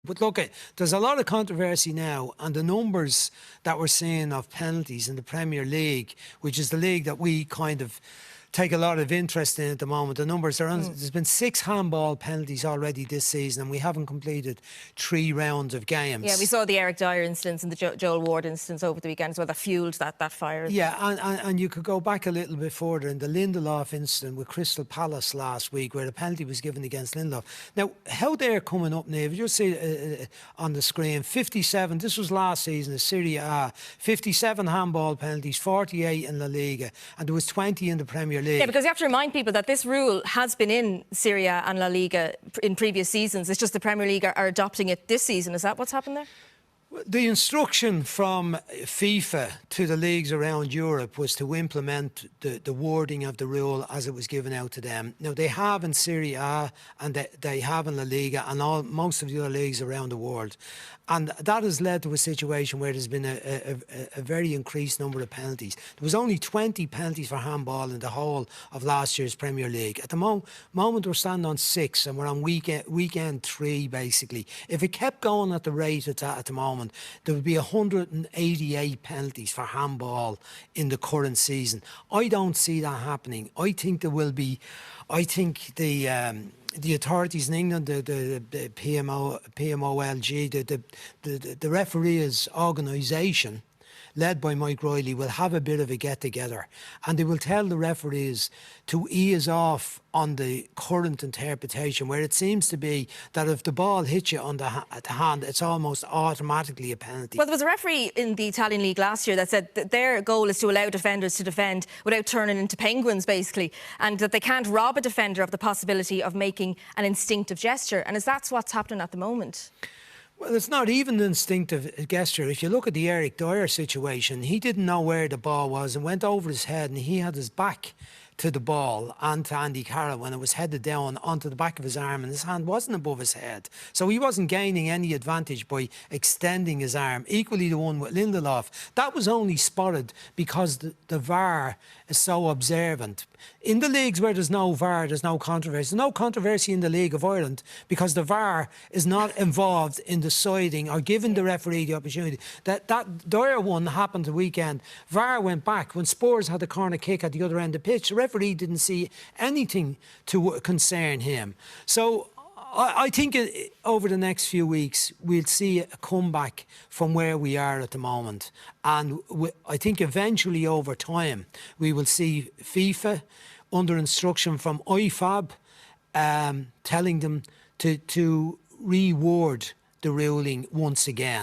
But look, there's a lot of controversy now, and the numbers that we're seeing of penalties in the Premier League, which is the league that we kind of take a lot of interest in at the moment. The numbers are there's been 6 handball penalties already this season, and we haven't completed 3 rounds of games. Yeah, we saw the Eric Dyer incident and the Joel Ward incident over the weekend as well that fuelled that fire. Yeah, and you could go back a little bit further in the Lindelof incident with Crystal Palace last week, where the penalty was given against Lindelof. Now, how they're coming up, Nave, you'll see on the screen, 57, this was last season, the Serie A, 57 handball penalties, 48 in La Liga, and there was 20 in the Premier League. Yeah, because you have to remind people that this rule has been in Serie A and La Liga in previous seasons. It's just the Premier League are adopting it this season. Is that what's happened there? The instruction from FIFA to the leagues around Europe was to implement the wording of the rule as it was given out to them. Now, they have in Serie A and they have in La Liga and most of the other leagues around the world. And that has led to a situation where there's been a very increased number of penalties. There was only 20 penalties for handball in the whole of last year's Premier League. At the moment, we're standing on 6 and we're on weekend 3, basically. If it kept going at the rate it's at the moment, there would be 188 penalties for handball in the current season. I don't see that happening. I think there will be. I think the authorities in England, the PMOLG, the referees' organisation, led by Mike Riley, will have a bit of a get-together, and they will tell the referees to ease off on the current interpretation, where it seems to be that if the ball hits you on the hand, it's almost automatically a penalty. Well, there was a referee in the Italian league last year that said that their goal is to allow defenders to defend without turning into penguins, basically, and that they can't rob a defender of the possibility of making an instinctive gesture. And is that what's happening at the moment? Well, it's not even an instinctive gesture. If you look at the Eric Dyer situation, he didn't know where the ball was and went over his head, and he had his back to the ball and to Andy Carroll when it was headed down onto the back of his arm, and his hand wasn't above his head. So he wasn't gaining any advantage by extending his arm. Equally the one with Lindelof. That was only spotted because the VAR is so observant. In the leagues where there's no VAR, there's no controversy. There's no controversy in the League of Ireland because the VAR is not involved in deciding or giving the referee the opportunity. That Dyer one happened the weekend. VAR went back when Spurs had the corner kick at the other end of the pitch. The referee didn't see anything to concern him. So I think over the next few weeks we'll see a comeback from where we are at the moment, and I think eventually over time we will see FIFA under instruction from IFAB telling them to reword the ruling once again.